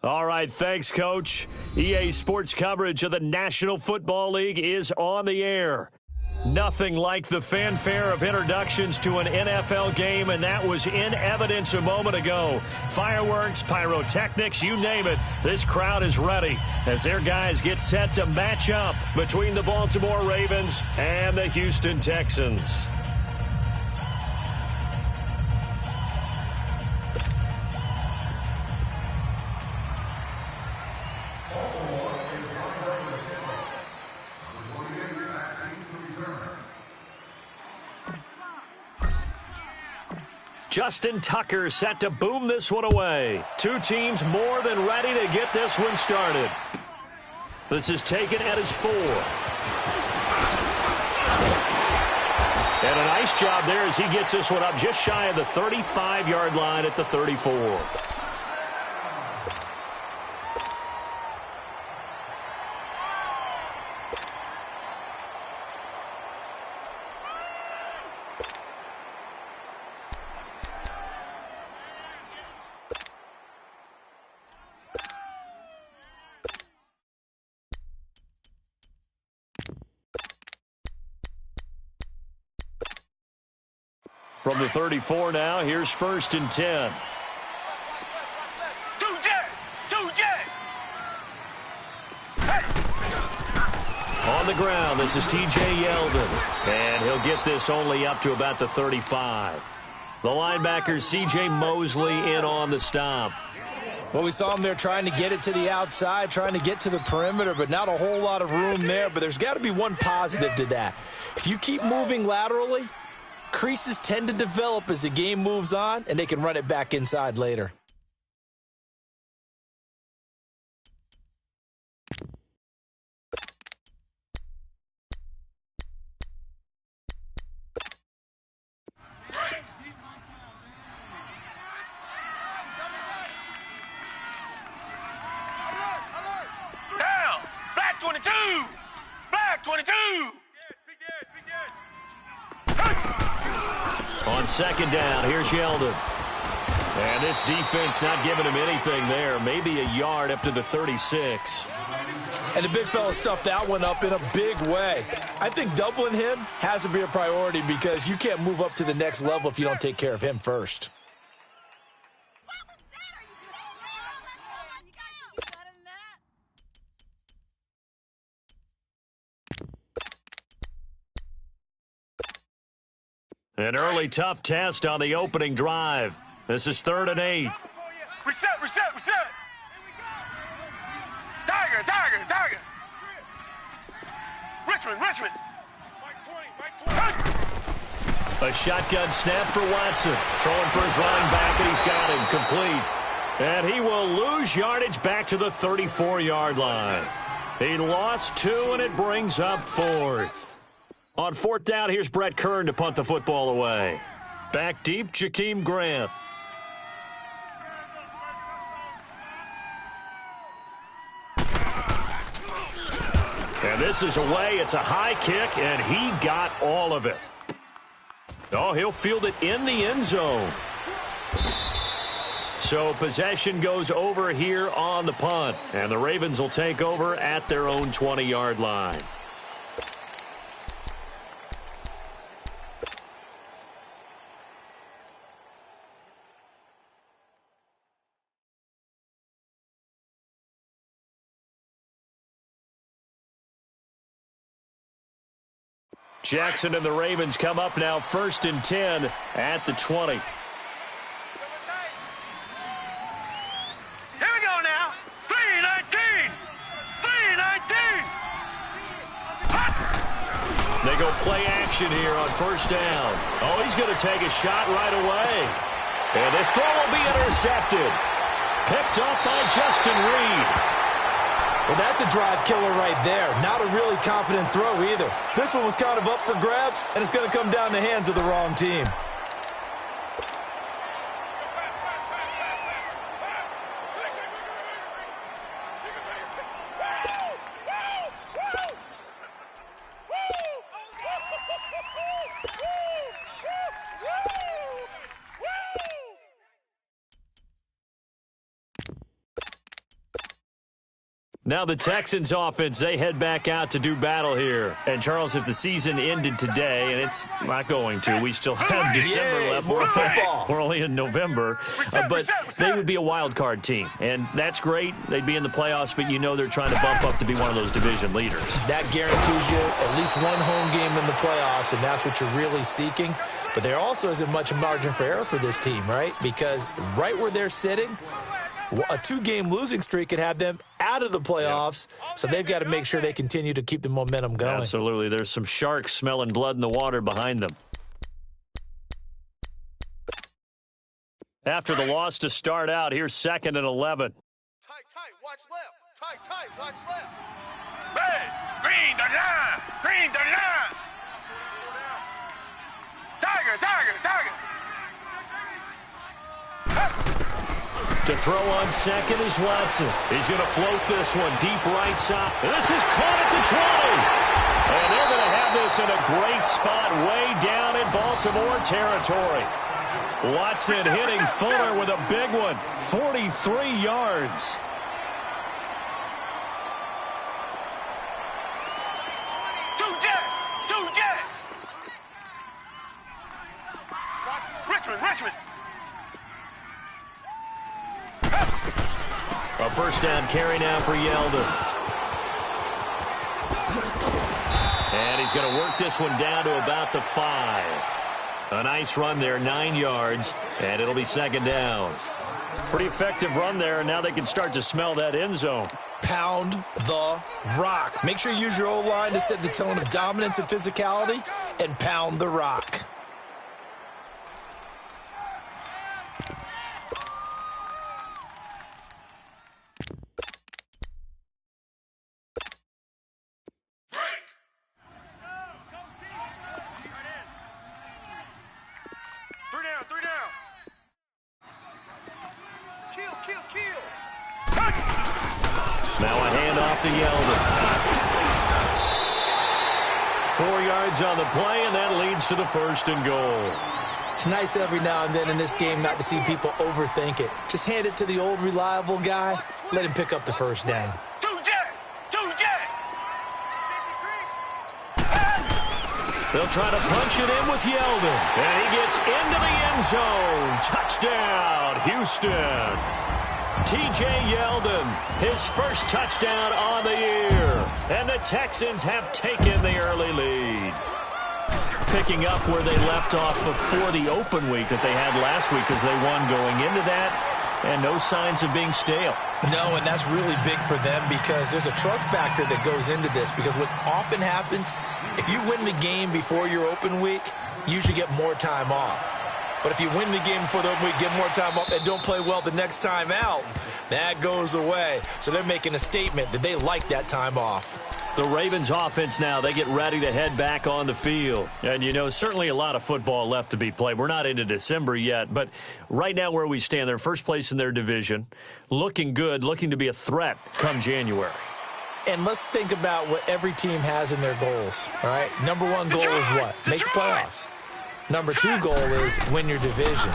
All right, thanks, Coach. EA Sports coverage of the National Football League is on the air. Nothing like the fanfare of introductions to an NFL game, and that was in evidence a moment ago. Fireworks, pyrotechnics, you name it. This crowd is ready as their guys get set to match up between the Baltimore Ravens and the Houston Texans. Justin Tucker set to boom this one away. Two teams more than ready to get this one started. This is taken at his 4. And a nice job there as he gets this one up just shy of the 35-yard line at the 34. From the 34 now, here's 1st and 10. On the ground, this is T.J. Yeldon. And he'll get this only up to about the 35. The linebacker, C.J. Mosley, in on the stop. Well, we saw him there trying to get it to the outside, trying to get to the perimeter, but not a whole lot of room there. But there's got to be one positive to that. If you keep moving laterally, creases tend to develop as the game moves on, and they can run it back inside later. Down! Black 22! Black 22! On 2nd down, here's Yeldon. And this defense not giving him anything there. Maybe a yard up to the 36. And the big fella stuffed that one up in a big way. I think doubling him has to be a priority because you can't move up to the next level if you don't take care of him first. An early tough test on the opening drive. This is 3rd and 8. Reset! Tiger! Richmond! A shotgun snap for Watson. Throwing for his running back, and he's got him complete. And he will lose yardage back to the 34-yard line. He lost 2, and it brings up 4th. On 4th down, here's Brett Kern to punt the football away. Back deep, Jakeem Grant. And this is away. It's a high kick, and he got all of it. Oh, he'll field it in the end zone. So possession goes over here on the punt, and the Ravens will take over at their own 20-yard line. Jackson and the Ravens come up now 1st and 10 at the 20. Here we go now. 3-19! They go play action here on 1st down. Oh, he's going to take a shot right away. And this throw will be intercepted. Picked off by Justin Reed. Well, that's a drive killer right there. Not a really confident throw either. This one was kind of up for grabs, and it's going to come down the hands of the wrong team. Now the Texans offense, they head back out to do battle here. And, Charles, if the season ended today, and it's not going to, we still have December left. More football. We're only in November. But they would be a wild card team. And that's great. They'd be in the playoffs, but you know they're trying to bump up to be one of those division leaders. That guarantees you at least one home game in the playoffs, and that's what you're really seeking. But there also isn't much margin for error for this team, right? Because right where they're sitting, a 2-game losing streak could have them out of the playoffs, so they've got to make sure they continue to keep the momentum going. Absolutely. There's some sharks smelling blood in the water behind them. After the loss to start out, here's 2nd and 11. Tight, watch left. Tight, watch left. Red, green, 39. Green, 39. Tiger. To throw on second is Watson. He's going to float this one deep right side. This is caught at the 20. And they're going to have this in a great spot way down in Baltimore territory. Watson hitting Fuller with a big one. 43 yards. Two jet. Richmond. A first down carry now for Yeldon. And he's going to work this one down to about the 5. A nice run there, 9 yards, and it'll be 2nd down. Pretty effective run there, and now they can start to smell that end zone. Pound the rock. Make sure you use your O-line to set the tone of dominance and physicality, and pound the rock. Three down. Kill. Now a handoff to Yeldon. 4 yards on the play, and that leads to the 1st and goal. It's nice every now and then in this game not to see people overthink it. Just hand it to the old reliable guy. Let him pick up the first down. Two jet. They'll try to punch it in with Yeldon. And he gets into the end zone. Touchdown, Houston. T.J. Yeldon, his first touchdown on the year. And the Texans have taken the early lead. Picking up where they left off before the open week that they had last week as they won going into that. And no signs of being stale. No, and that's really big for them because there's a trust factor that goes into this. Because what often happens, if you win the game before your open week, you usually get more time off. But if you win the game before the open week, get more time off, and don't play well the next time out, that goes away. So they're making a statement that they like that time off. The Ravens offense now, they get ready to head back on the field. And, you know, certainly a lot of football left to be played. We're not into December yet, but right now where we stand, they're first place in their division, looking good, looking to be a threat come January. And let's think about what every team has in their goals, all right? Number 1 goal is what? Make the playoffs. Number 2 goal is win your division.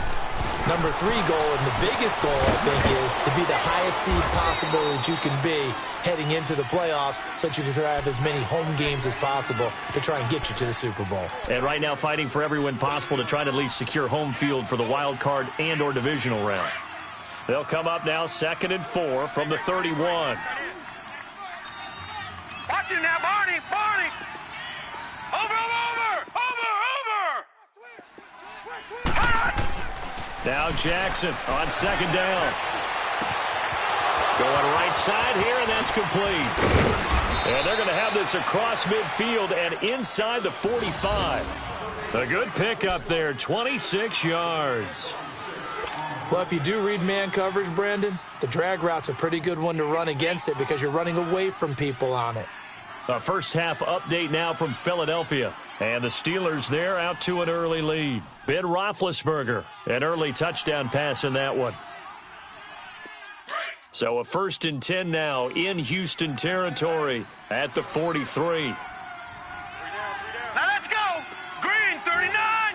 Number 3 goal, and the biggest goal, I think, is to be the highest seed possible that you can be heading into the playoffs so that you can have as many home games as possible to try and get you to the Super Bowl. And right now fighting for every win possible to try to at least secure home field for the wild card and or divisional round. They'll come up now 2nd and 4 from the 31. Watch it now, Barney. Over. Now Jackson on 2nd down. Going right side here, and that's complete. And they're going to have this across midfield and inside the 45. A good pickup there, 26 yards. Well, if you do read man coverage, Brandon, the drag route's a pretty good one to run against it because you're running away from people on it. A first half update now from Philadelphia. And the Steelers there out to an early lead. Ben Roethlisberger, an early touchdown pass in that one. So a 1st and 10 now in Houston territory at the 43. Now let's go. Green 39.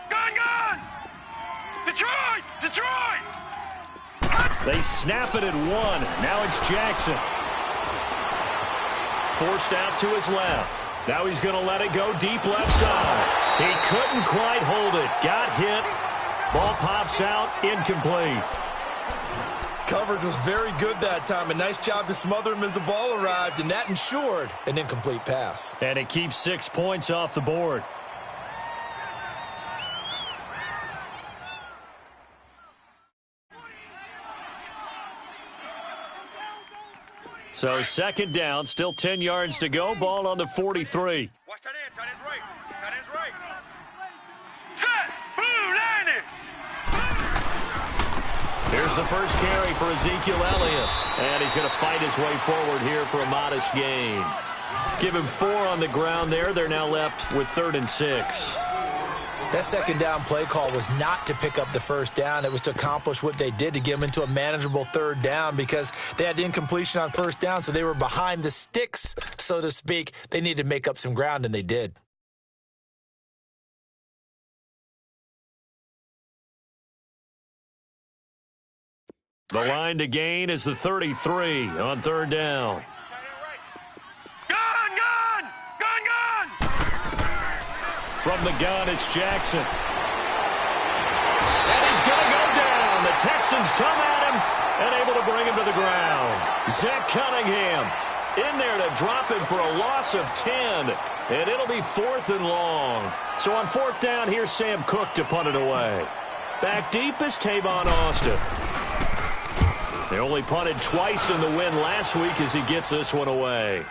Gun. They snap it at 1. Now it's Jackson. Forced out to his left. Now he's going to let it go deep left side. He couldn't quite hold it. Got hit. Ball pops out. Incomplete. Coverage was very good that time. A nice job to smother him as the ball arrived, and that ensured an incomplete pass. And it keeps 6 points off the board. So second down, still 10 yards to go. Ball on the 43. Watch that end. Tight end's right. Tight end's right. Set. Blue 90. Here's the first carry for Ezekiel Elliott. And he's going to fight his way forward here for a modest gain. Give him 4 on the ground there. They're now left with 3rd and 6. That second down play call was not to pick up the first down. It was to accomplish what they did, to get them into a manageable 3rd down, because they had incompletion on first down, so they were behind the sticks, so to speak. They needed to make up some ground, and they did. The line to gain is the 33 on 3rd down. From the gun, it's Jackson. And he's going to go down. The Texans come at him and able to bring him to the ground. Zach Cunningham in there to drop him for a loss of 10. And it'll be 4th and long. So on 4th down, here's Sam Cook to punt it away. Back deep is Tavon Austin. They only punted twice in the win last week as he gets this one away.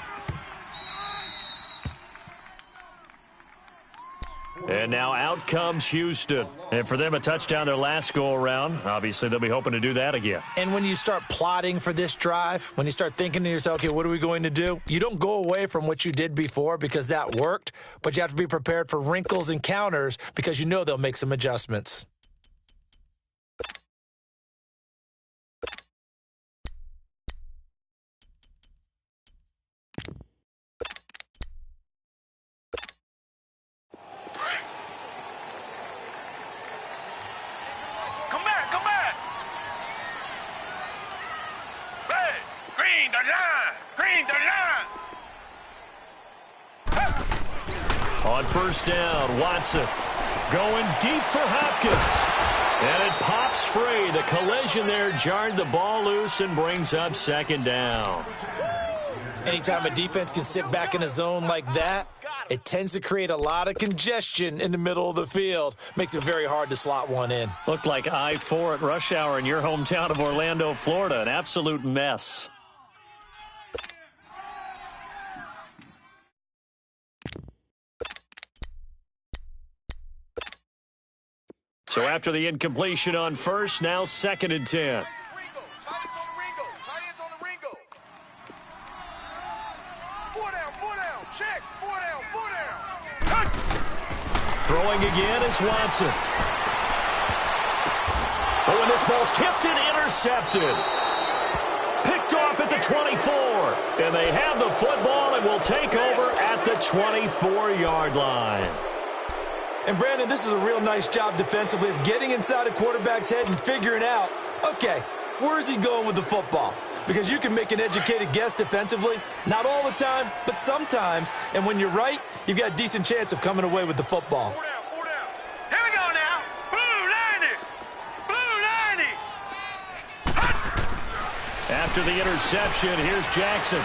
And now out comes Houston. And for them, a touchdown their last go-around. Obviously, they'll be hoping to do that again. And when you start plotting for this drive, when you start thinking to yourself, okay, what are we going to do? You don't go away from what you did before because that worked, but you have to be prepared for wrinkles and counters because you know they'll make some adjustments. On first down, Watson going deep for Hopkins. And it pops free. The collision there jarred the ball loose and brings up 2nd down. Anytime a defense can sit back in a zone like that, it tends to create a lot of congestion in the middle of the field. Makes it very hard to slot one in. Looked like I-4 at rush hour in your hometown of Orlando, Florida. An absolute mess. So after the incompletion on first, now 2nd and 10. Throwing again is Watson. Oh, and this ball's tipped and intercepted. Picked off at the 24. And they have the football and will take over at the 24-yard line. And, Brandon, this is a real nice job defensively of getting inside a quarterback's head and figuring out, okay, where's he going with the football? Because you can make an educated guess defensively, not all the time, but sometimes. And when you're right, you've got a decent chance of coming away with the football. Here we go now. Blue 90. Blue 90. After the interception, here's Jackson.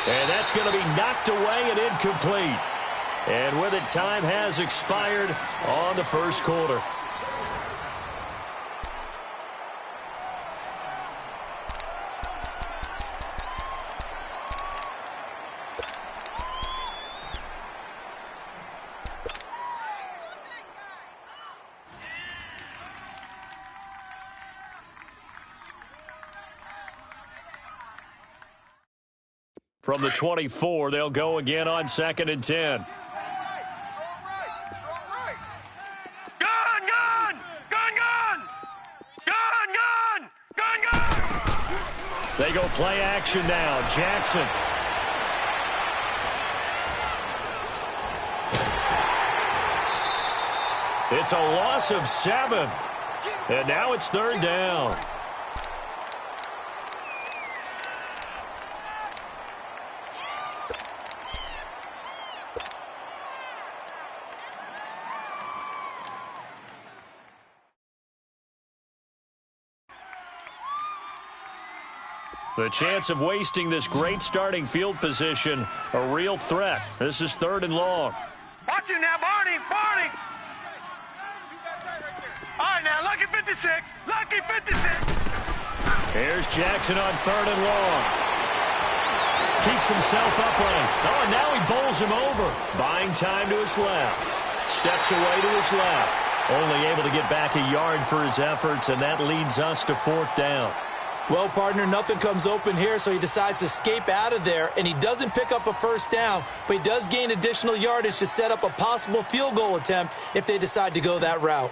And that's going to be knocked away and incomplete. And with it, time has expired on the first quarter. From the 24, they'll go again on 2nd and 10. They go play action now. Jackson. It's a loss of 7. And now it's 3rd down. The chance of wasting this great starting field position, a real threat. This is 3rd and long. Watch it now, Barney. Barney. All right, now, lucky 56. Lucky 56. Here's Jackson on 3rd and long. Keeps himself upright. Oh, and now he bowls him over. Buying time to his left. Steps away to his left. Only able to get back a yard for his efforts, and that leads us to 4th down. Well, partner, nothing comes open here, so he decides to escape out of there, and he doesn't pick up a first down, but he does gain additional yardage to set up a possible field goal attempt if they decide to go that route.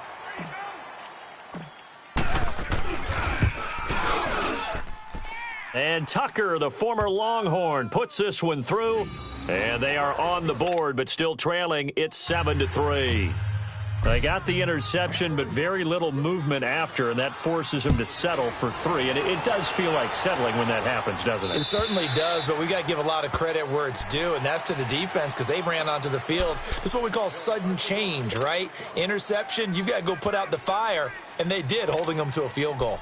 And Tucker, the former Longhorn, puts this one through, and they are on the board, but still trailing. It's 7-3. They got the interception, but very little movement after, and that forces him to settle for 3. And it does feel like settling when that happens, doesn't it? It certainly does, but we got to give a lot of credit where it's due, and that's to the defense because they ran onto the field. This is what we call sudden change, right? Interception, you've got to go put out the fire, and they did, holding them to a field goal.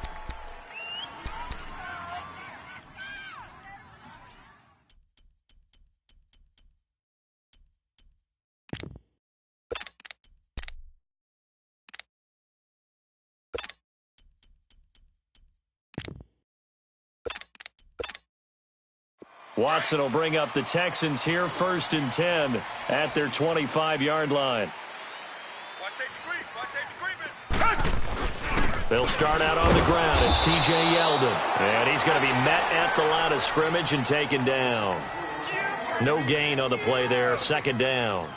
Watson will bring up the Texans here, 1st and 10 at their 25-yard line. Watch safety creep. Watch safety creeping. They'll start out on the ground. It's T.J. Yeldon. And he's going to be met at the line of scrimmage and taken down. No gain on the play there. 2nd down.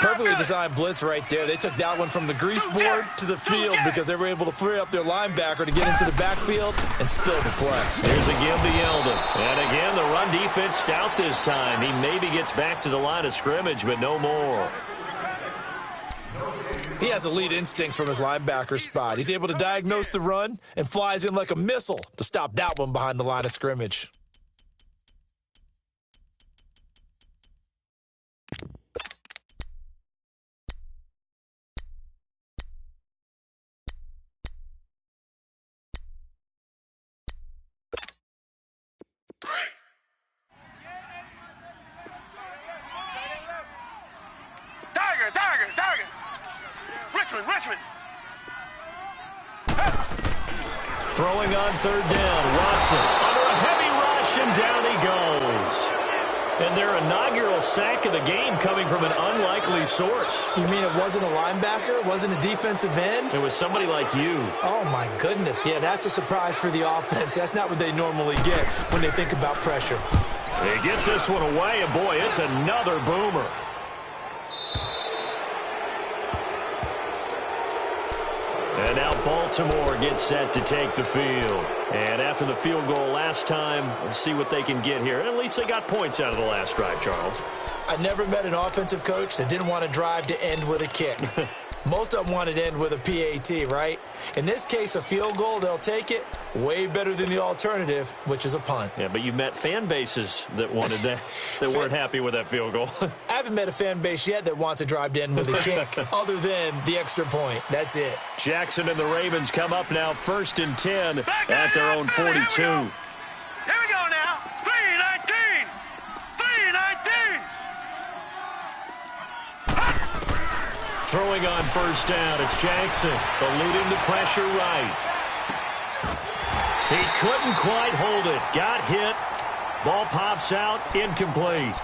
Perfectly designed blitz right there. They took that one from the grease board to the field because they were able to free up their linebacker to get into the backfield and spill the play. Here's a give to Yeldon. And again, the run defense stout this time. He maybe gets back to the line of scrimmage, but no more. He has elite instincts from his linebacker spot. He's able to diagnose the run and flies in like a missile to stop that one behind the line of scrimmage. Tiger. Richmond. Throwing on 3rd down. Watson under a heavy rush, and down he goes. And their inaugural sack of the game coming from an unlikely source. You mean it wasn't a linebacker? It wasn't a defensive end? It was somebody like you. Oh, my goodness. Yeah, that's a surprise for the offense. That's not what they normally get when they think about pressure. He gets this one away, and boy, it's another boomer. And now Baltimore gets set to take the field. And after the field goal last time, let's see what they can get here. At least they got points out of the last drive, Charles. I never met an offensive coach that didn't want to drive to end with a kick. Most of them wanted to end with a PAT, right? In this case, a field goal, they'll take it. Way better than the alternative, which is a punt. Yeah, but you met fan bases that wanted that, that weren't happy with that field goal. I haven't met a fan base yet that wants to drive to end with a kick other than the extra point. That's it. Jackson and the Ravens come up now 1st and 10 at their own 42. Here we go now. 3-19. 3-19. Throwing on 1st down, it's Jackson, eluding the pressure right. He couldn't quite hold it. Got hit. Ball pops out, incomplete.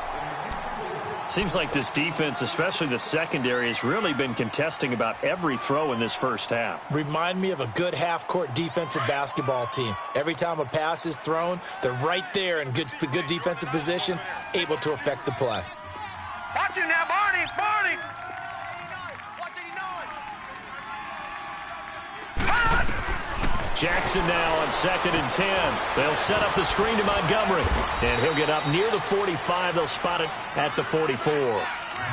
Seems like this defense, especially the secondary, has really been contesting about every throw in this first half. Remind me of a good half-court defensive basketball team. Every time a pass is thrown, they're right there in good defensive position, able to affect the play. Watch it now, Barney. Jackson now on 2nd and 10. They'll set up the screen to Montgomery. And he'll get up near the 45. They'll spot it at the 44.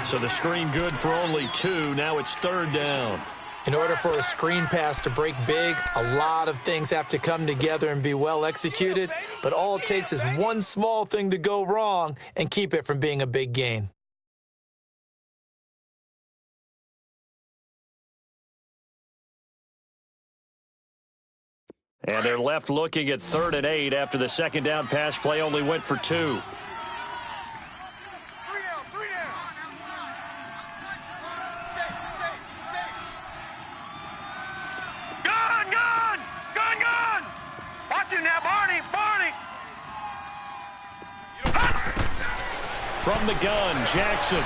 So the screen good for only 2. Now it's 3rd down. In order for a screen pass to break big, a lot of things have to come together and be well executed. But all it takes is one small thing to go wrong and keep it from being a big gain. And they're left looking at 3rd and 8 after the second down pass play only went for 2. 3 down, 3 down. Safe. Gun. Watch it now, Barney. From the gun, Jackson.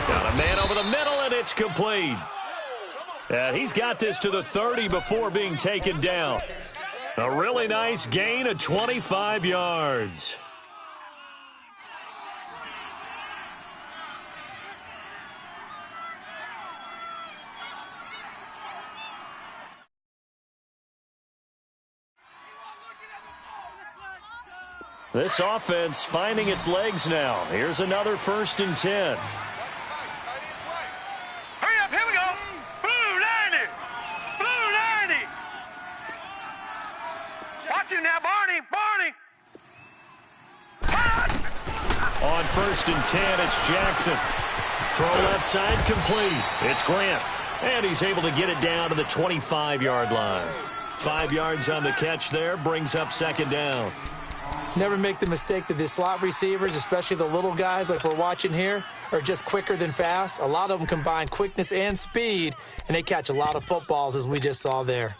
Got a man over the middle, and it's complete. And he's got this to the 30 before being taken down. A really nice gain of 25 yards. This offense finding its legs now. Here's another 1st and 10. Hurry up, here we go. Blue 90. Watch it now, Barney. On 1st and 10, it's Jackson. Throw left side complete. It's Grant. And he's able to get it down to the 25-yard line. 5 yards on the catch there, brings up 2nd down. Never make the mistake that the slot receivers, especially the little guys like we're watching here, are just quicker than fast. A lot of them combine quickness and speed, and they catch a lot of footballs, as we just saw there.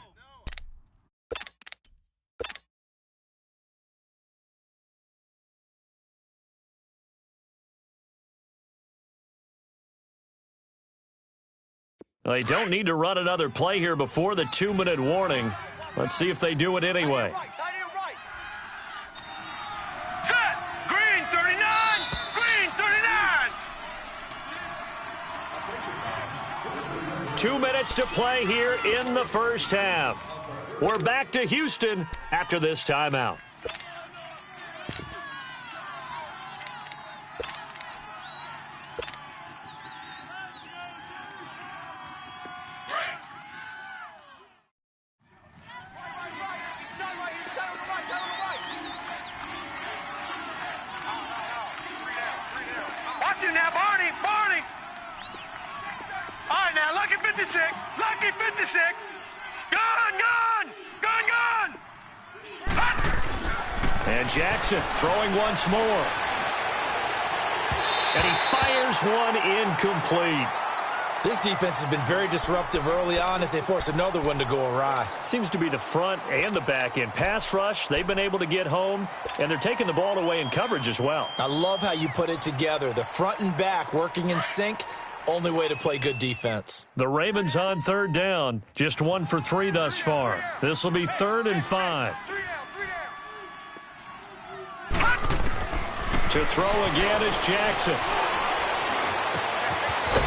They don't need to run another play here before the 2-minute warning. Let's see if they do it anyway. Tight end right. Set. Green 39. 2 minutes to play here in the first half. We're back to Houston after this timeout. Watch it now, Barney. All right, now, lucky 56. Gun. And Jackson throwing once more. And he fires one incomplete. This defense has been very disruptive early on as they force another one to go awry. Seems to be the front and the back end. Pass rush, they've been able to get home, and they're taking the ball away in coverage as well. I love how you put it together. The front and back working in sync, only way to play good defense. The Ravens on 3rd down, just 1 for 3 thus far. This will be 3rd and 5. 3 down. To throw again is Jackson.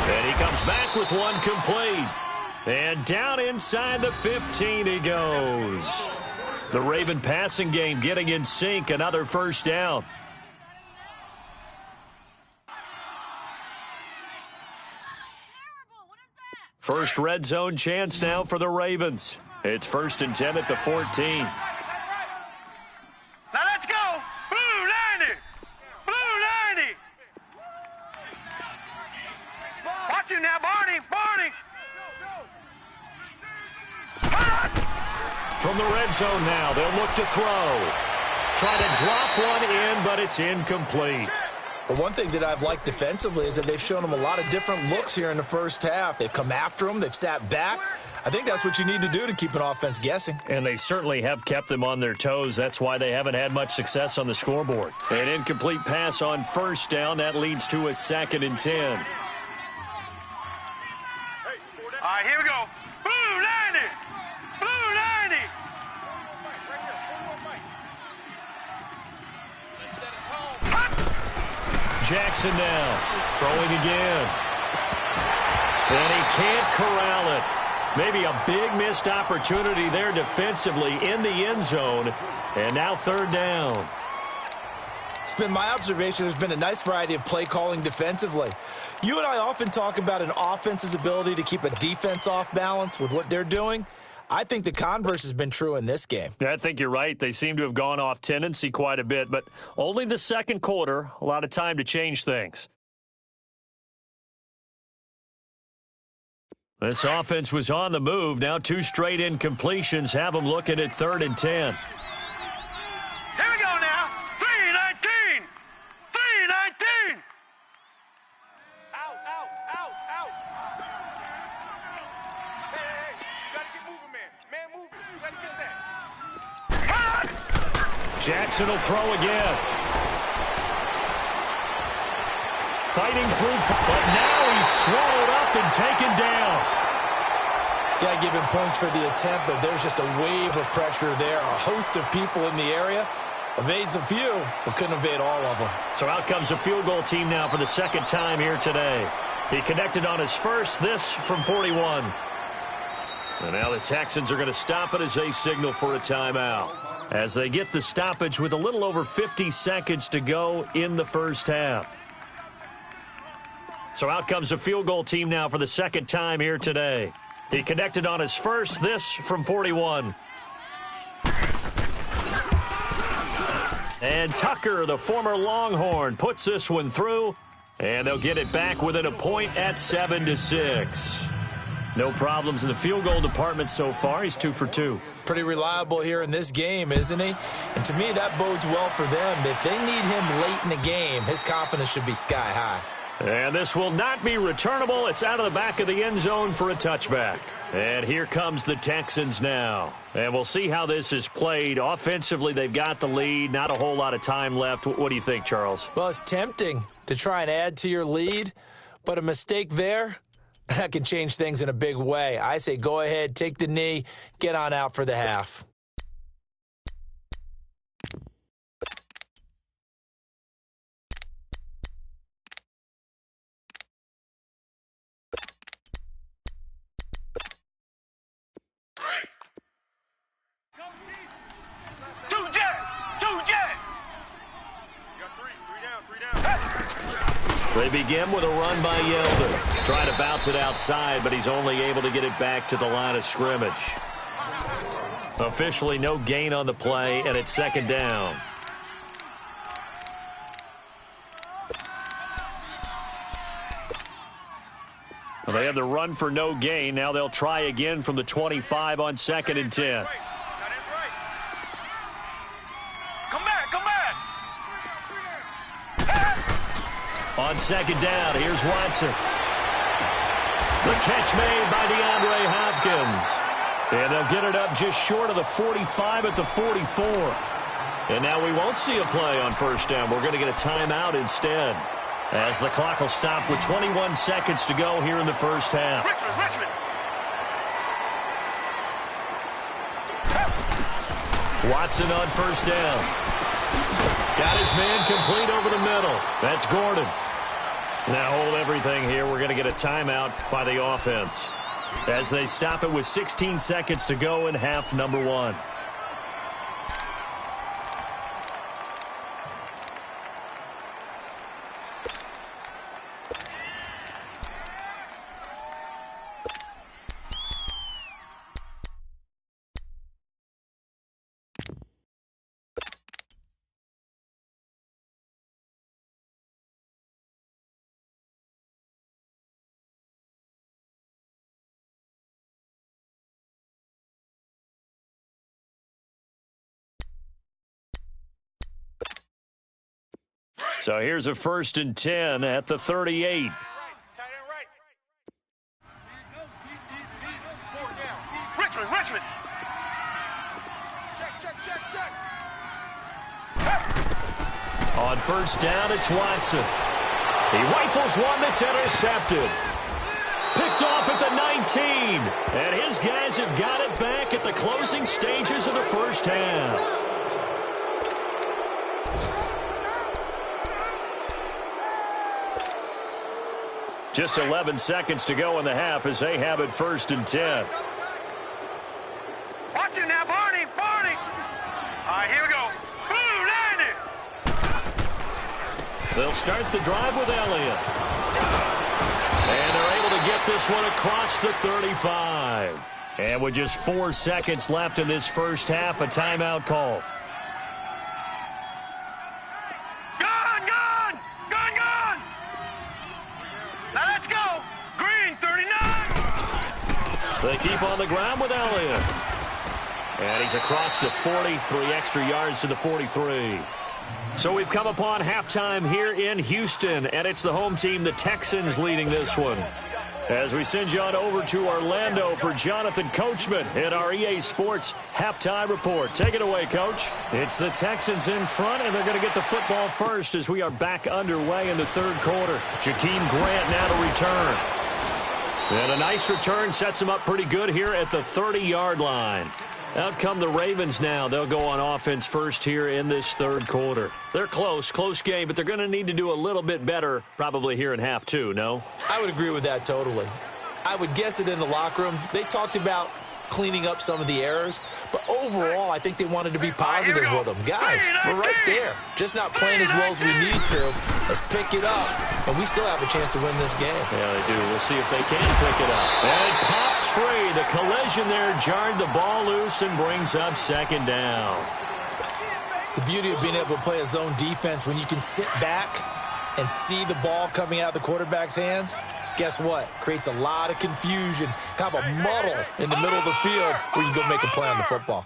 And he comes back with one complete. And down inside the 15 he goes. The Raven passing game getting in sync, another 1st down. First red zone chance now for the Ravens. It's 1st and 10 at the 14. Now let's go. Blue 90. Watch it now, Barney. From the red zone now, they'll look to throw. Try to drop one in, but it's incomplete. Well, one thing that I've liked defensively is that they've shown them a lot of different looks here in the first half. They've come after them. They've sat back. I think that's what you need to do to keep an offense guessing. And they certainly have kept them on their toes. That's why they haven't had much success on the scoreboard. An incomplete pass on 1st down. That leads to a 2nd and 10. All right, here we go. Blue 90. Jackson now, throwing again. And he can't corral it. Maybe a big missed opportunity there defensively in the end zone. And now 3rd down. It's been my observation there's been a nice variety of play calling defensively. You and I often talk about an offense's ability to keep a defense off balance with what they're doing. I think the converse has been true in this game. I think you're right. They seem to have gone off tendency quite a bit, but only the second quarter, a lot of time to change things. This offense was on the move. Now 2 straight incompletions have them looking at 3rd and 10. Here we go now. 3-19. 3-19. Out. Hey. You got to get moving, man. Man, move. You got to get that. Jackson will throw again. Fighting through, but now he's swallowed up and taken down. Got to give him points for the attempt, but there's just a wave of pressure there. A host of people in the area. Evades a few, but couldn't evade all of them. So out comes a field goal team now for the second time here today. He connected on his first, this from 41. And now the Texans are going to stop it as they signal for a timeout, as they get the stoppage with a little over 50 seconds to go in the first half. So out comes a field goal team now for the second time here today. He connected on his first, this from 41. And Tucker, the former Longhorn, puts this one through, and they'll get it back within a point at 7-6. No problems in the field goal department so far. He's 2 for 2. Pretty reliable here in this game, isn't he? And to me, that bodes well for them. If they need him late in the game, his confidence should be sky high. And this will not be returnable. It's out of the back of the end zone for a touchback. And here comes the Texans now. And we'll see how this is played. Offensively, they've got the lead. Not a whole lot of time left. What do you think, Charles? Well, it's tempting to try and add to your lead, but a mistake there, that can change things in a big way. I say go ahead, take the knee, get on out for the half. They begin with a run by Yeldon. Trying to bounce it outside, but he's only able to get it back to the line of scrimmage. Officially no gain on the play, and it's second down. Well, they have the run for no gain. Now they'll try again from the 25 on 2nd and 10. On second down, here's Watson. The catch made by DeAndre Hopkins. And they'll get it up just short of the 45 at the 44. And now we won't see a play on first down. We're going to get a timeout instead, as the clock will stop with 21 seconds to go here in the first half. Richmond. Watson on first down. Got his man complete over the middle. That's Gordon. Now hold everything here. We're going to get a timeout by the offense, as they stop it with 16 seconds to go in half number 1. So here's a 1st and 10 at the 38. Richmond. Check. On first down, it's Watson. He rifles one that's intercepted. Picked off at the 19. And his guys have got it back at the closing stages of the first half. Just 11 seconds to go in the half as they have it 1st and 10. Watch it now, Barney. All right, here we go. Blue landed. They'll start the drive with Elliott. And they're able to get this one across the 35. And with just 4 seconds left in this first half, a timeout call. Gone! Now let's go! Green, 39! They keep on the ground with Elliott. And he's across the 40, 3 extra yards to the 43. So we've come upon halftime here in Houston, and it's the home team, the Texans, leading this one. As we send you on over to Orlando for Jonathan Coachman in our EA Sports halftime report. Take it away, Coach. It's the Texans in front, and they're going to get the football first as we are back underway in the third quarter. Jakeem Grant now to return. And a nice return sets him up pretty good here at the 30-yard line. Out come the Ravens now. They'll go on offense first here in this third quarter. They're close game, but they're going to need to do a little bit better probably here in half two, no? I would agree with that totally. I would guess it in the locker room. They talked about cleaning up some of the errors, but overall, I think they wanted to be positive with them. Guys, we're right there. Just not playing as well as we need to. Let's pick it up, and we still have a chance to win this game. Yeah, they do. We'll see if they can pick it up. And it pops free. The collision there jarred the ball loose and brings up second down. The beauty of being able to play a zone defense when you can sit back and see the ball coming out of the quarterback's hands, guess what? Creates a lot of confusion, kind of a muddle in the middle of the field where you can go make a play on the football.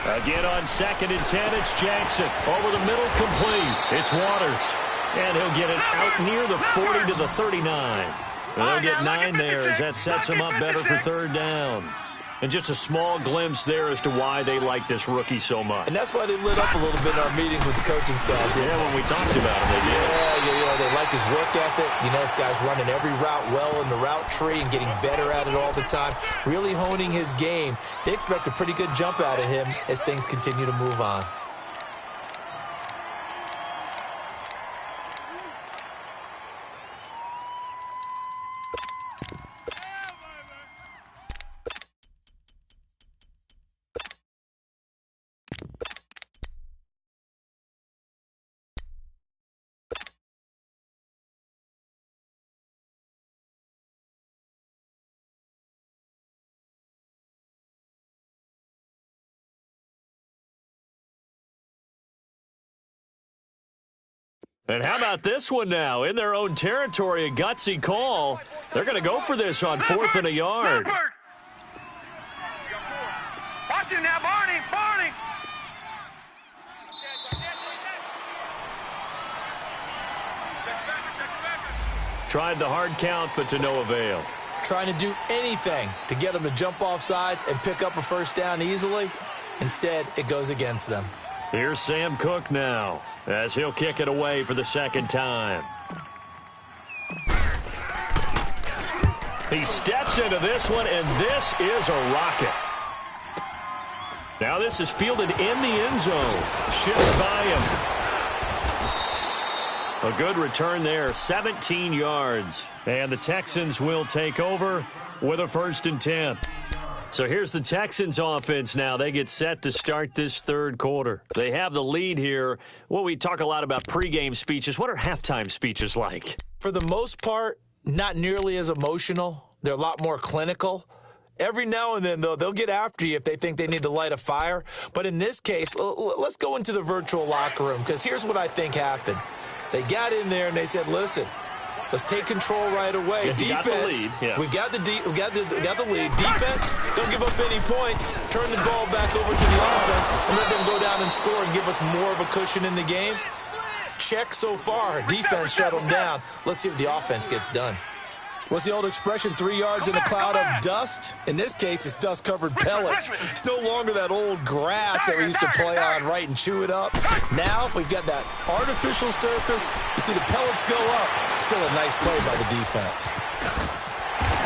Again on 2nd and 10, it's Jackson. Over the middle, complete. It's Waters. And he'll get it out near the 40 to the 39. And they'll get 9 there as that sets him up better for third down. And just a small glimpse there as to why they like this rookie so much. And that's why they lit up a little bit in our meetings with the coaching staff. Yeah, when we talked about him, they did. Yeah, they like his work ethic. You know, this guy's running every route well in the route tree and getting better at it all the time, really honing his game. They expect a pretty good jump out of him as things continue to move on. And how about this one now? In their own territory, a gutsy call. They're going to go for this on 4th and a yard. Watch it now, Barney! Tried the hard count, but to no avail. Trying to do anything to get them to jump off sides and pick up a first down easily. Instead, it goes against them. Here's Sam Cook now, as he'll kick it away for the second time. He steps into this one, and this is a rocket. Now this is fielded in the end zone. Shifts by him. A good return there, 17 yards. And the Texans will take over with a 1st and 10. So here's the Texans offense now. They get set to start this third quarter. They have the lead here. Well, we talk a lot about pregame speeches. What are halftime speeches like? For the most part, not nearly as emotional. They're a lot more clinical. Every now and then, though, they'll get after you if they think they need to light a fire. But in this case, let's go into the virtual locker room, because here's what I think happened. They got in there and they said, listen, let's take control right away. Yeah, Defense, we got the lead. Defense, don't give up any points. Turn the ball back over to the offense and let them go down and score and give us more of a cushion in the game. Check so far. Defense shut them down. Let's see if the offense gets done. What's the old expression, 3 yards in a cloud of dust? In this case, it's dust-covered pellets. It's no longer that old grass that we used to play on, right, and chew it up. Now we've got that artificial surface. You see the pellets go up. Still a nice play by the defense.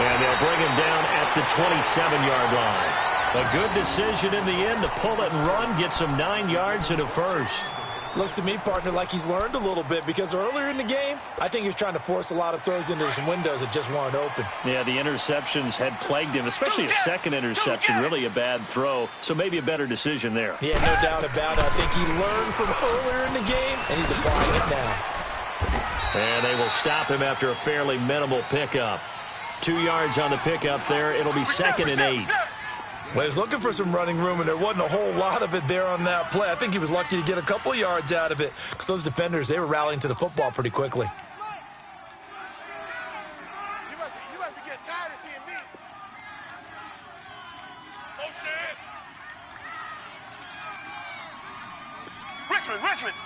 And they'll bring him down at the 27-yard line. A good decision in the end to pull it and run, gets him 9 yards and a first. Looks to me, partner, like he's learned a little bit, because earlier in the game, I think he was trying to force a lot of throws into some windows that just weren't open. Yeah, the interceptions had plagued him, especially a second interception, really a bad throw, so maybe a better decision there. Yeah, no doubt about it. I think he learned from earlier in the game, and he's applying it now. And they will stop him after a fairly minimal pickup. 2 yards on the pickup there. It'll be 2nd and 8. Well, he was looking for some running room, and there wasn't a whole lot of it there on that play. I think he was lucky to get a couple yards out of it because those defenders, they were rallying to the football pretty quickly. You must be getting tired of seeing me. Oh, shit. Richmond.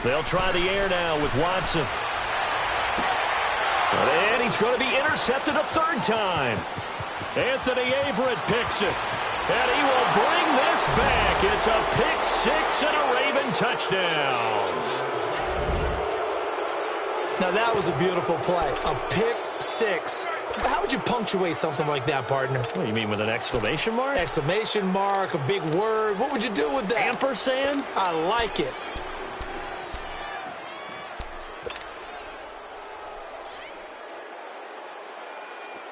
They'll try the air now with Watson. And he's going to be intercepted a 3rd time. Anthony Averett picks it. And he will bring this back. It's a pick 6 and a Raven touchdown. Now, that was a beautiful play. A pick 6. How would you punctuate something like that, partner? What do you mean, with an exclamation mark? Exclamation mark, a big word. What would you do with that? Ampersand? I like it.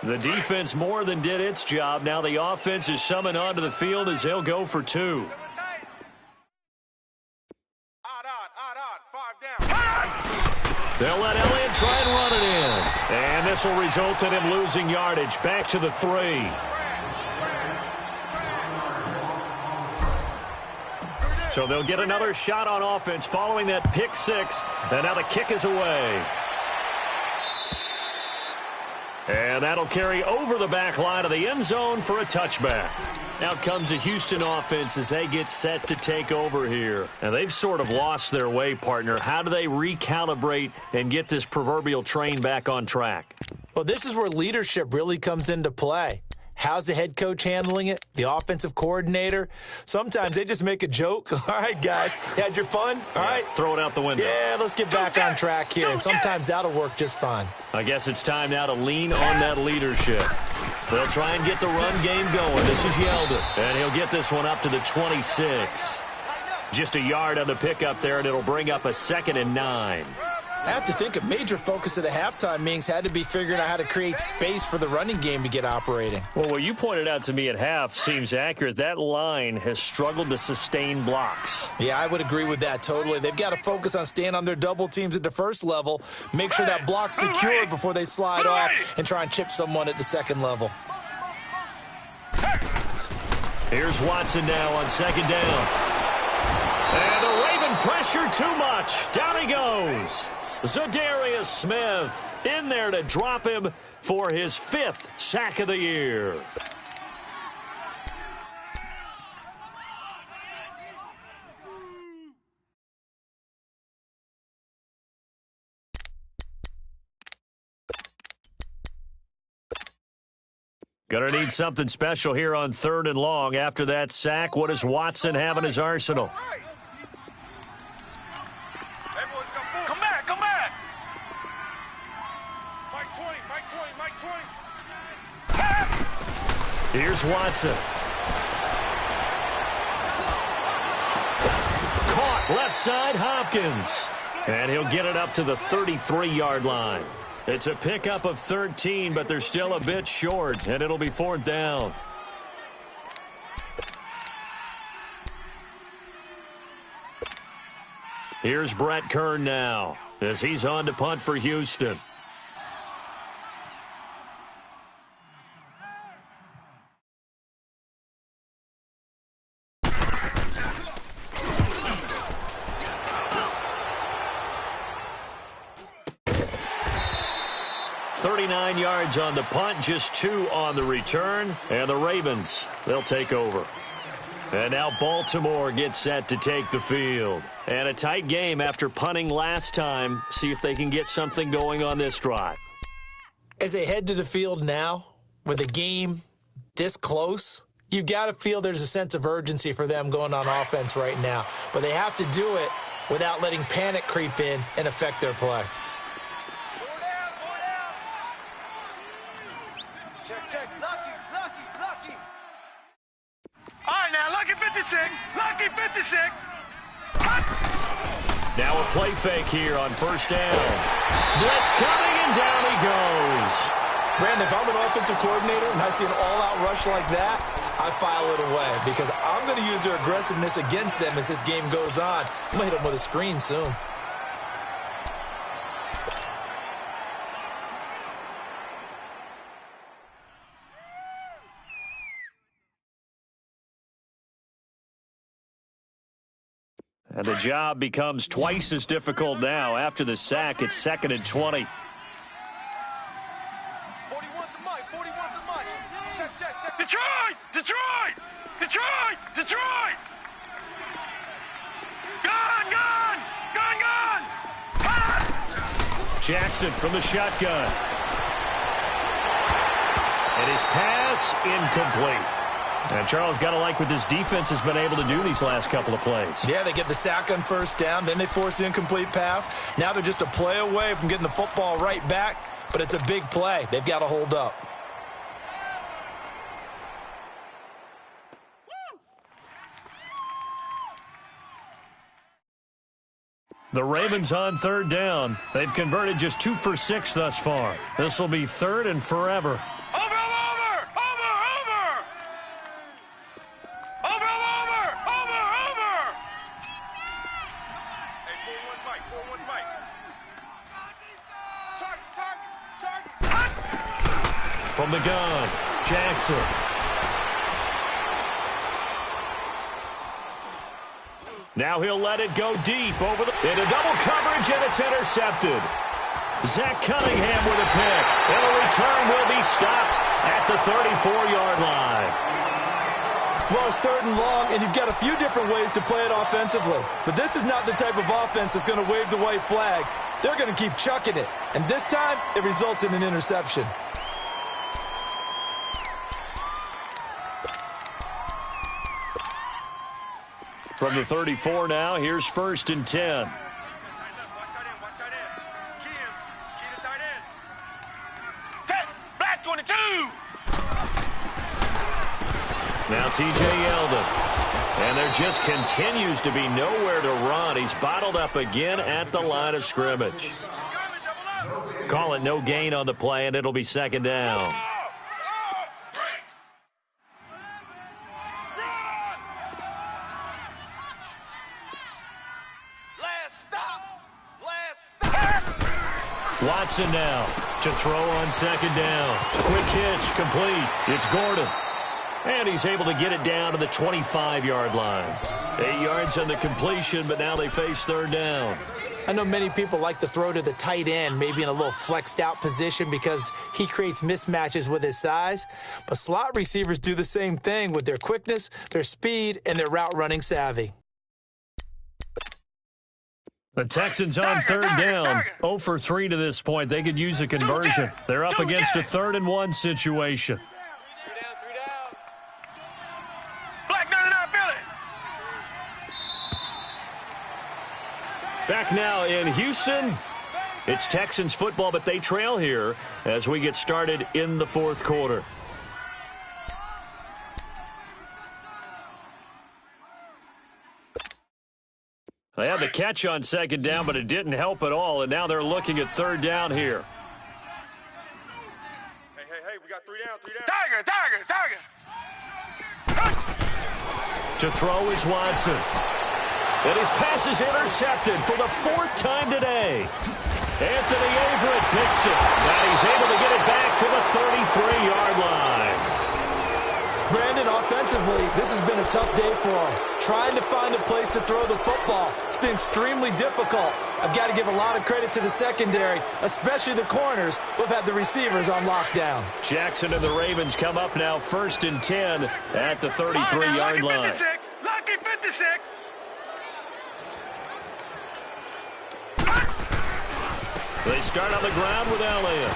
The defense more than did its job. Now the offense is summoned onto the field as they'll go for 2. They'll let Elliott try and run it in. And this will result in him losing yardage. Back to the 3. So they'll get another shot on offense following that pick 6. And now the kick is away. And that'll carry over the back line of the end zone for a touchback. Out comes the Houston offense as they get set to take over here. And they've sort of lost their way, partner. How do they recalibrate and get this proverbial train back on track? Well, this is where leadership really comes into play. How's the head coach handling it? The offensive coordinator? Sometimes they just make a joke. All right, guys, had your fun? All right. Throw it out the window. Yeah, let's get back on track here. And sometimes that'll work just fine. I guess it's time now to lean on that leadership. They'll try and get the run game going. This is Yeldon, and he'll get this one up to the 26. Just a yard on the pickup there, and it'll bring up a 2nd and 9. I have to think a major focus of the halftime meetings had to be figuring out how to create space for the running game to get operating. Well, what you pointed out to me at half seems accurate. That line has struggled to sustain blocks. Yeah, I would agree with that totally. They've got to focus on staying on their double teams at the first level, make sure that block's secured before they slide off and try and chip someone at the second level. Here's Watson now on 2nd down. And the Raven pressure too much. Down he goes. Zadarius Smith in there to drop him for his 5th sack of the year. Gonna need something special here on 3rd and long. After that sack, what does Watson have in his arsenal? Here's Watson. Caught left side, Hopkins. And he'll get it up to the 33-yard line. It's a pickup of 13, but they're still a bit short, and it'll be 4th down. Here's Brett Kern now as he's on to punt for Houston. Yards on the punt, just 2 on the return, and the Ravens, they'll take over. And now Baltimore gets set to take the field. And a tight game after punting last time. See if they can get something going on this drive. As they head to the field now, with the game this close, you've got to feel there's a sense of urgency for them going on offense right now. But they have to do it without letting panic creep in and affect their play. Check. Lucky. All right, now, Lucky 56. Now a play fake here on 1st down. Blitz coming, and down he goes. Brandon, if I'm an offensive coordinator and I see an all-out rush like that, I file it away because I'm going to use their aggressiveness against them as this game goes on. I'm going to hit them with a screen soon. And the job becomes twice as difficult now. After the sack, it's 2nd and 20. 41's the mic. 41's the mic. Check. Detroit! Detroit! Detroit! Detroit! Gun! Gun! Gun! Gun! Jackson from the shotgun. And his pass incomplete. And Charles, got to like what this defense has been able to do these last couple of plays. Yeah, they get the sack on first down, then they force the incomplete pass. Now they're just a play away from getting the football right back, but it's a big play. They've got to hold up. The Ravens on 3rd down. They've converted just 2 for 6 thus far. This will be 3rd and forever. From the gun, Jackson. Now he'll let it go deep over into double coverage, and it's intercepted. Zach Cunningham with a pick, and a return will be stopped at the 34-yard line. Well, it's 3rd and long, and you've got a few different ways to play it offensively. But this is not the type of offense that's going to wave the white flag. They're going to keep chucking it. And this time, it results in an interception. From the 34 now, here's 1st and 10. Watch tight end. Key the tight end. Black 22! Now T.J. Yeldon. And there just continues to be nowhere to run. He's bottled up again at the line of scrimmage. Call it no gain on the play, and it'll be 2nd down. Watson now to throw on 2nd down. Quick hitch, complete. It's Gordon. And he's able to get it down to the 25-yard line. 8 yards on the completion, but now they face 3rd down. I know many people like to throw to the tight end, maybe in a little flexed out position because he creates mismatches with his size. But slot receivers do the same thing with their quickness, their speed, and their route running savvy. The Texans on 3rd down. 0 for 3 to this point. They could use a conversion. They're up against a 3rd and 1 situation. 3 down. Black 99 Philly! Back now in Houston. It's Texans football, but they trail here as we get started in the 4th quarter. They had the catch on 2nd down, but it didn't help at all, and now they're looking at 3rd down here. Hey, we got 3 down. Tiger! To throw is Watson. And his pass is intercepted for the 4th time today. Anthony Averett picks it, and he's able to get it back to the 33-yard line. Brandon, offensively, this has been a tough day for him. Trying to find a place to throw the football. It's been extremely difficult. I've got to give a lot of credit to the secondary, especially the corners who have had the receivers on lockdown. Jackson and the Ravens come up now 1st and 10 at the 33-yard line. Lucky 56! They start on the ground with Elliott.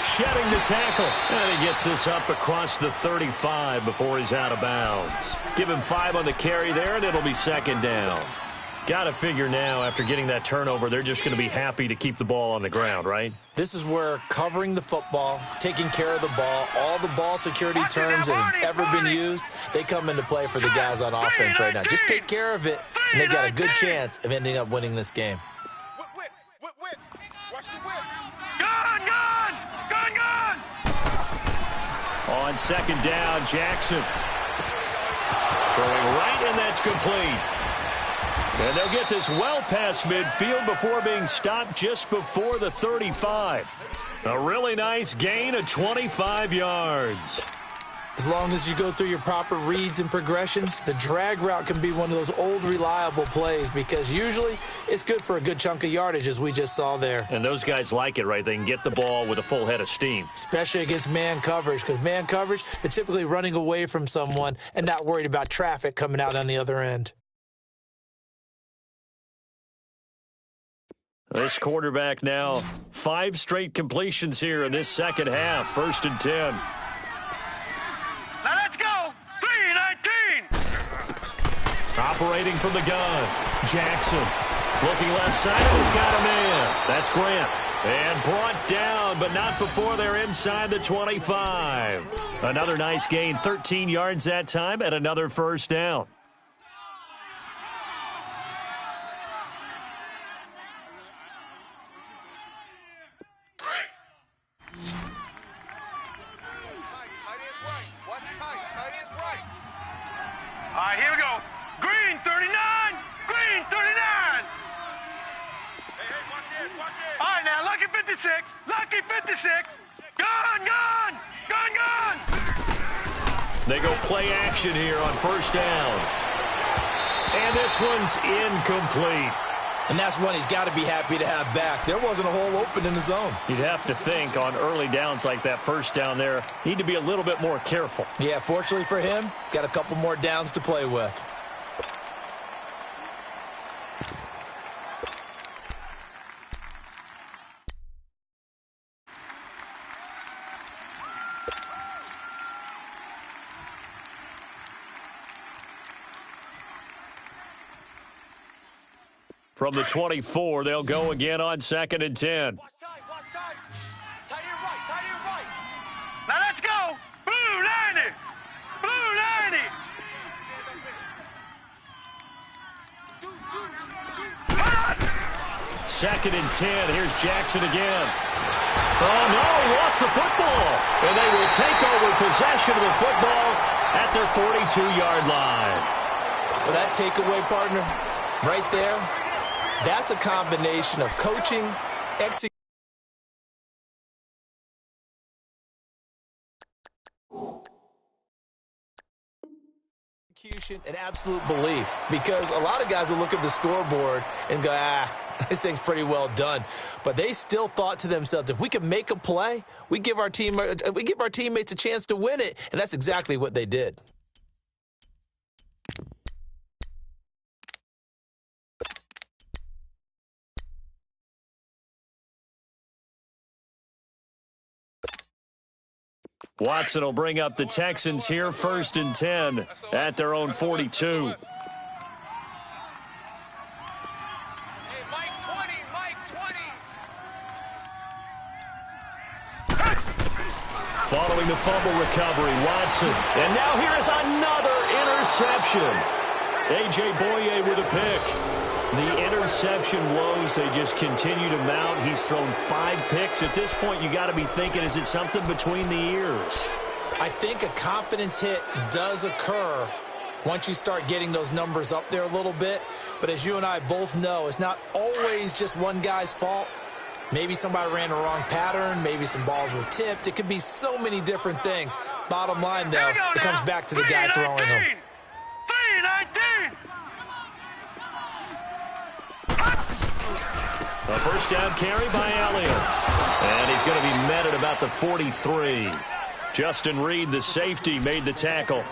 Shedding the tackle. And he gets this up across the 35 before he's out of bounds. Give him 5 on the carry there, and it'll be 2nd down. Got to figure now, after getting that turnover, they're just going to be happy to keep the ball on the ground, right? This is where covering the football, taking care of the ball, all the ball security terms that have ever been used, they come into play for the guys on offense right now. Just take care of it, and they've got a good chance of ending up winning this game. Whip. Watch the whip. Gun! On 2nd down, Jackson. Throwing right, and that's complete. And they'll get this well past midfield before being stopped just before the 35. A really nice gain of 25 yards. As long as you go through your proper reads and progressions, the drag route can be one of those old reliable plays because usually it's good for a good chunk of yardage, as we just saw there. And those guys like it, right? They can get the ball with a full head of steam. Especially against man coverage, because man coverage, they're typically running away from someone and not worried about traffic coming out on the other end. This quarterback now, 5 straight completions here in this second half. 1st and 10. Now let's go. 3-19. Operating from the gun. Jackson looking left side. He's got a man. That's Grant. And brought down, but not before they're inside the 25. Another nice gain. 13 yards that time and another first down. All right, here we go. Green 39. Green 39. Hey, watch this, watch this. All right, now, Lucky 56. Lucky 56. Gun, gun. Gun, gun. They go play action here on 1st down. And this one's incomplete. And that's one he's got to be happy to have back. There wasn't a hole open in the zone. You'd have to think on early downs like that 1st down there, need to be a little bit more careful. Yeah, fortunately for him, got a couple more downs to play with. From the 24, they'll go again on 2nd and 10. Watch tight, watch tight. Tight end right, tight end right. Now let's go. Blue 90. Blue 90. 2nd and 10. Here's Jackson again. Oh, no, he lost the football. And they will take over possession of the football at their 42-yard line. So that takeaway, partner, right there, that's a combination of coaching, execution, and absolute belief. Because a lot of guys will look at the scoreboard and go, this thing's pretty well done. But they still thought to themselves, if we can make a play, we give our teammates a chance to win it. And that's exactly what they did. Watson will bring up the Texans here, 1st and 10 at their own 42. Hey, Mike 20, Mike 20. Following the fumble recovery, Watson. And now here is another interception. A.J. Boye with a pick. The interception woes, they just continue to mount. He's thrown 5 picks. At this point, you got to be thinking, is it something between the ears? I think a confidence hit does occur once you start getting those numbers up there a little bit. But as you and I both know, it's not always just one guy's fault. Maybe somebody ran the wrong pattern. Maybe some balls were tipped. It could be so many different things. Bottom line, though, it comes back to the guy throwing them. 3-19. A 1st down carry by Elliott. And he's going to be met at about the 43. Justin Reed, the safety, made the tackle.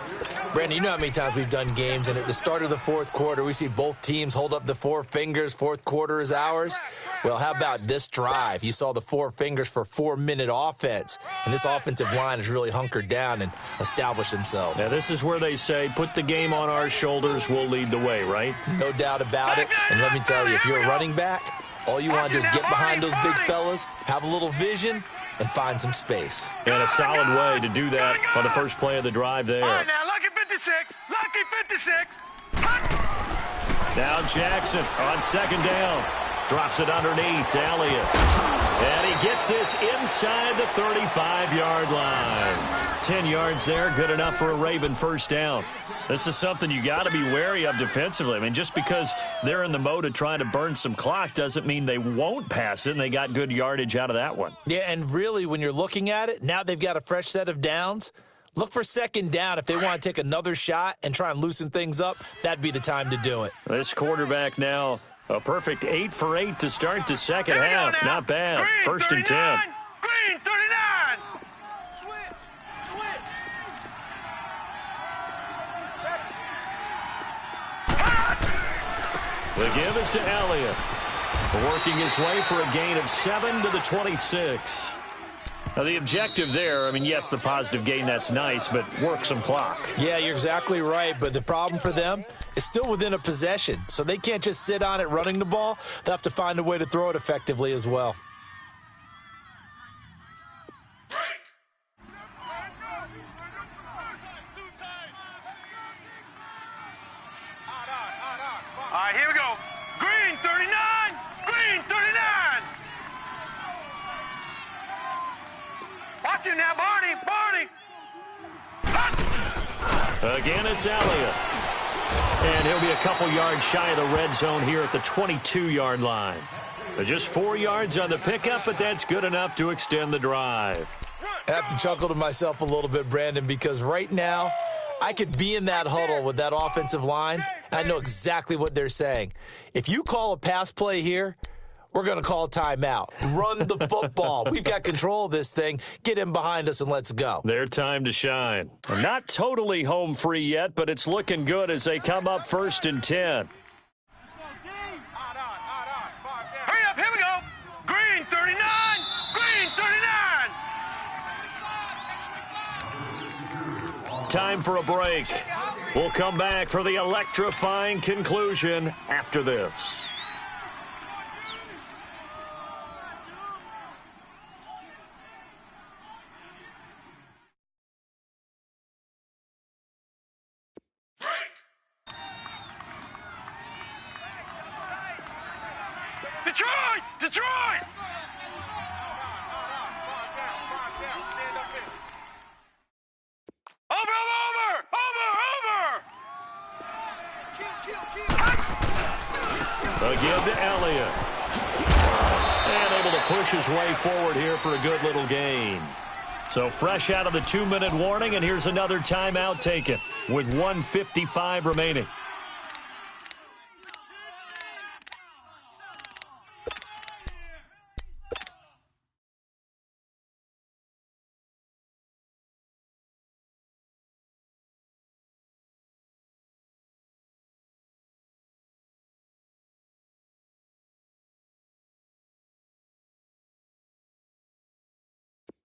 Brandon, you know how many times we've done games, and at the start of the 4th quarter, we see both teams hold up the 4 fingers, 4th quarter is ours. Well, how about this drive? You saw the 4 fingers for 4-minute offense, and this offensive line has really hunkered down and established themselves. Now, this is where they say, put the game on our shoulders, we'll lead the way, right? No doubt about it, and let me tell you, if you're a running back, all you want to do is get behind those big fellas, have a little vision, and find some space. And a solid way to do that on the first play of the drive there. All right, now, Lucky 56. Lucky 56. Now Jackson on 2nd down. Drops it underneath to Elliott. And he gets this inside the 35-yard line. 10 yards there, good enough for a Raven 1st down. This is something you got to be wary of defensively. I mean, just because they're in the mode of trying to burn some clock doesn't mean they won't pass it, and they got good yardage out of that one. Yeah, and really, when you're looking at it, now they've got a fresh set of downs. Look for second down. If they want to take another shot and try and loosen things up, that'd be the time to do it. This quarterback now, a perfect 8 for 8 to start the second half. Not bad. Green, First and 10. 39. Green, 39. Switch. Switch. Check. The give is to Elliott. Working his way for a gain of 7 to the 26. Now, the objective there, I mean, yes, the positive gain, that's nice, but work some clock. Yeah, you're exactly right, but the problem for them is still within a possession, so they can't just sit on it running the ball. They'll have to find a way to throw it effectively as well. All right, here we go. Green, 39. Green, 39. Watch it now, Barney. Barney. Again, it's Elliott. And he'll be a couple yards shy of the red zone here at the 22-yard line. Just 4 yards on the pickup, but that's good enough to extend the drive. I have to chuckle to myself a little bit, Brandon, because right now I could be in that huddle with that offensive line, and I know exactly what they're saying. If you call a pass play here, we're going to call a timeout. Run the football. We've got control of this thing. Get in behind us and let's go. Their time to shine. Not totally home free yet, but it's looking good as they come up first and 10. Hurry up, here we go. Green, 39. Green, 39. Time for a break. We'll come back for the electrifying conclusion after this. Detroit! Detroit! Over! A give to Elliott. And able to push his way forward here for a good little gain. So fresh out of the 2-minute warning, and here's another timeout taken with 1:55 remaining.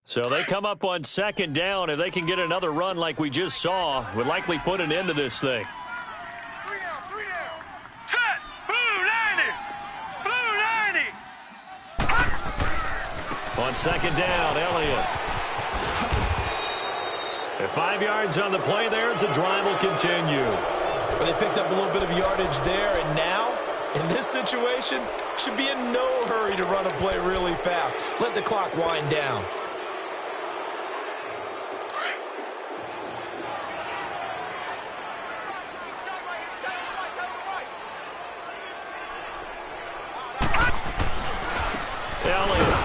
So they come up on second down. If they can get another run like we just saw, would likely put an end to this thing. 3 down. Set! Blue 90! On second down, Elliott. At 5 yards on the play there as the drive will continue. But they picked up a little bit of yardage there, and now, in this situation, should be in no hurry to run a play really fast. Let the clock wind down. Elliott.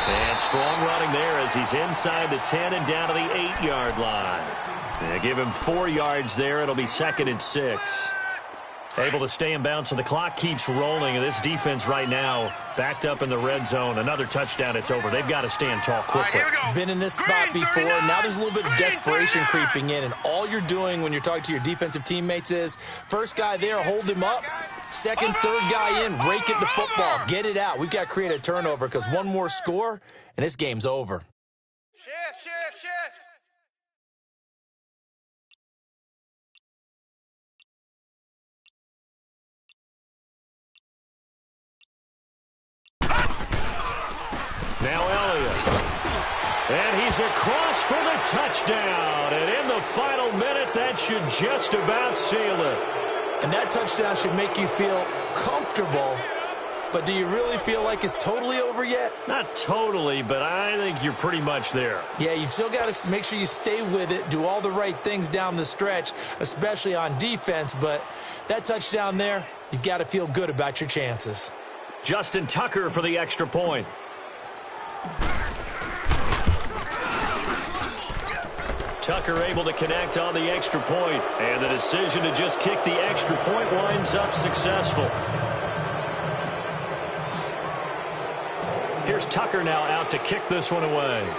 And strong running there as he's inside the 10 and down to the 8-yard line. They give him 4 yards there. It'll be second and 6. Able to stay in bounds, so the clock keeps rolling. And this defense right now backed up in the red zone. Another touchdown, it's over. They've got to stand tall quickly. All right, here we go. Been in this spot Green, before. 39. Now there's a little bit of Green, desperation 39. creeping in, and all you're doing when you're talking to your defensive teammates is first guy there, hold him up. Second, third guy in, rake at the football. Get it out. We've got to create a turnover because one more score, and this game's over. Shift. Now Elliott. And he's across for the touchdown. And in the final minute, that should just about seal it. And that touchdown should make you feel comfortable. But do you really feel like it's totally over yet? Not totally, but I think you're pretty much there. Yeah, you've still got to make sure you stay with it, do all the right things down the stretch, especially on defense. But that touchdown there, you've got to feel good about your chances. Justin Tucker for the extra point. Tucker able to connect on the extra point, and the decision to just kick the extra point winds up successful. Here's Tucker now out to kick this one away.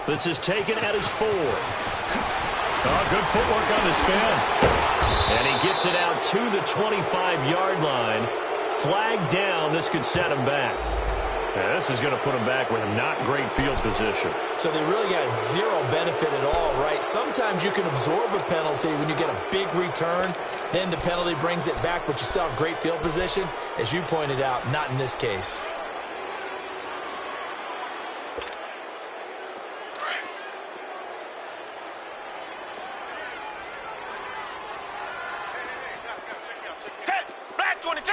This is taken at his 4. Oh, good footwork on the spin. And he gets it out to the 25-yard line. Flag down. This could set him back. And this is going to put him back with a not great field position. So they really got zero benefit at all, right? Sometimes you can absorb a penalty when you get a big return. Then the penalty brings it back, but you still have great field position. As you pointed out, not in this case. Black 22!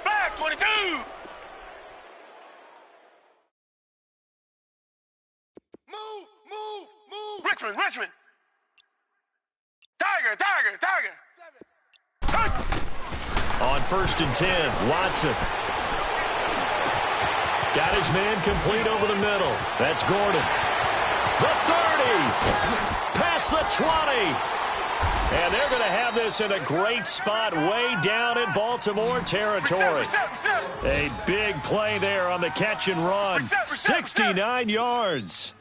Black 22! Move! Richmond! Tiger! On 1st and 10, Watson. Got his man complete over the middle. That's Gordon. The 30! Past the 20! And they're going to have this in a great spot way down in Baltimore territory. A big play there on the catch and run. 69 yards.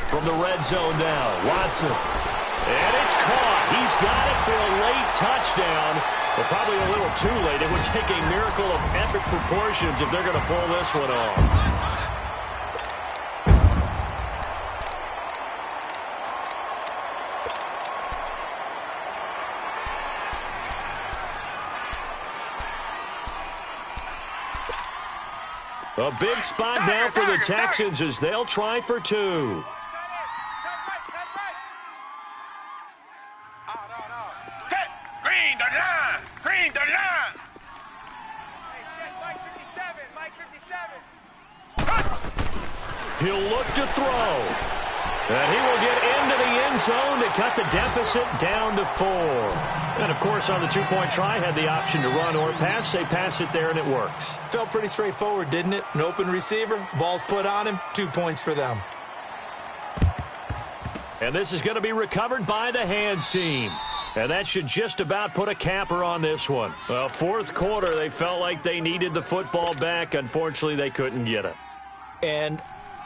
From the red zone now, Watson. And it's caught. He's got it for a late touchdown. But probably a little too late. It would take a miracle of epic proportions if they're going to pull this one off. A big spot now for the Texans as they'll try for 2. Green, the line! Hey, check Mike 57, Mike 57. He'll look to throw. And he will get into the end zone to cut the deficit down to 4. And, of course, on the 2-point try, had the option to run or pass. They pass it there, and it works. Felt pretty straightforward, didn't it? An open receiver, ball's put on him, 2 points for them. And this is going to be recovered by the hands team. And that should just about put a capper on this one. Well, 4th quarter, they felt like they needed the football back. Unfortunately, they couldn't get it. And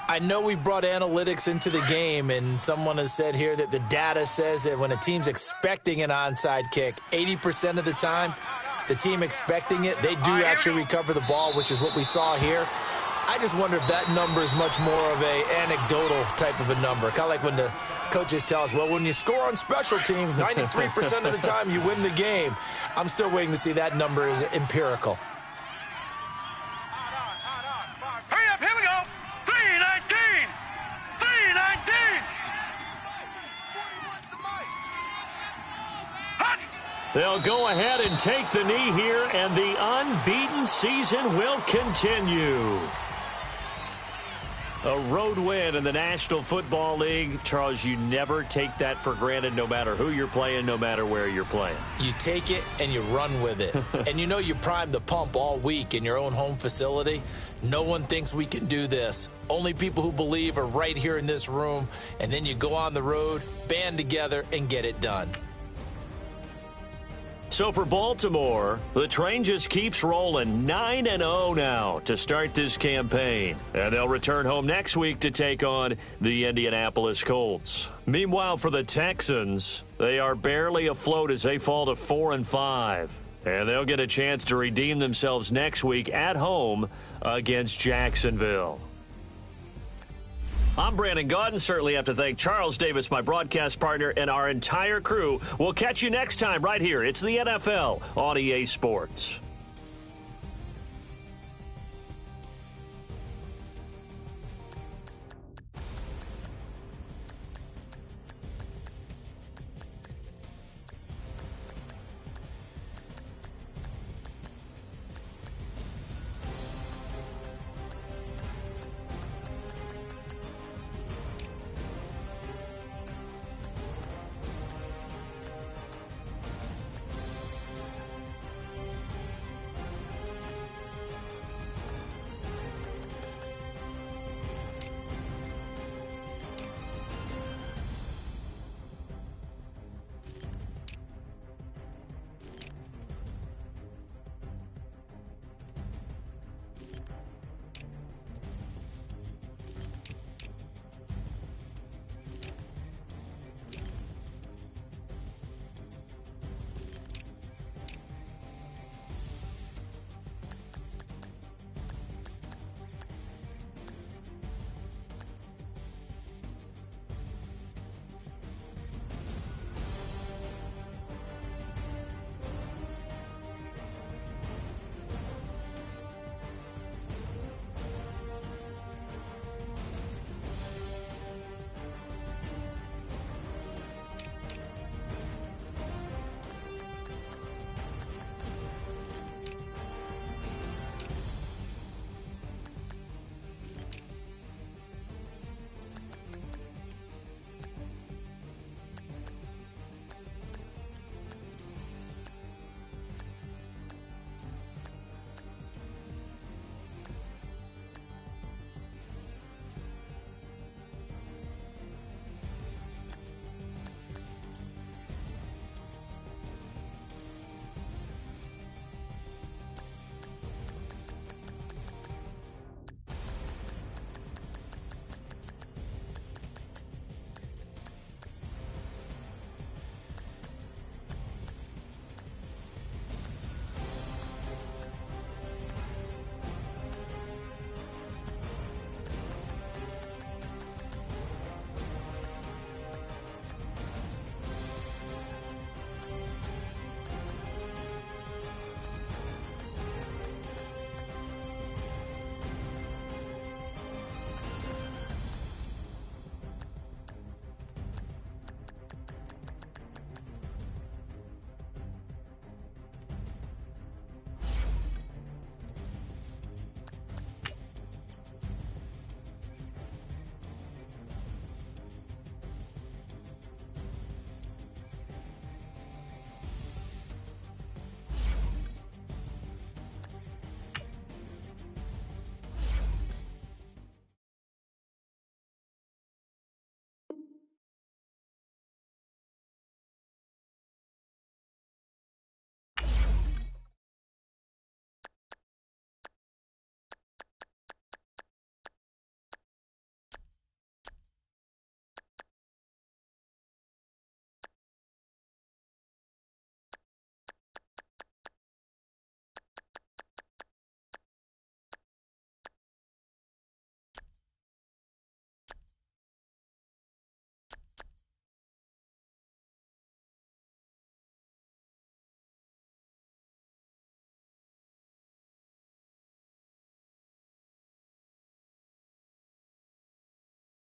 I know we brought analytics into the game, and someone has said here that the data says that when a team's expecting an onside kick, 80% of the time, the team expecting it, they do actually recover the ball, which is what we saw here. I just wonder if that number is much more of a anecdotal type of a number. Kind of like when the coaches tell us, well, when you score on special teams, 93% of the time you win the game. I'm still waiting to see that number is empirical. Hurry up, here we go! 319! 319! Hot! They'll go ahead and take the knee here, and the unbeaten season will continue. A road win in the National Football League. Charles, you never take that for granted no matter who you're playing, no matter where you're playing. You take it and you run with it. And you know you primed the pump all week in your own home facility. No one thinks we can do this. Only people who believe are right here in this room. And then you go on the road, band together, and get it done. So for Baltimore, the train just keeps rolling 9-0 now to start this campaign. And they'll return home next week to take on the Indianapolis Colts. Meanwhile, for the Texans, they are barely afloat as they fall to 4-5. And they'll get a chance to redeem themselves next week at home against Jacksonville. I'm Brandon Gaudin. Certainly have to thank Charles Davis, my broadcast partner, and our entire crew. We'll catch you next time right here. It's the NFL on EA Sports.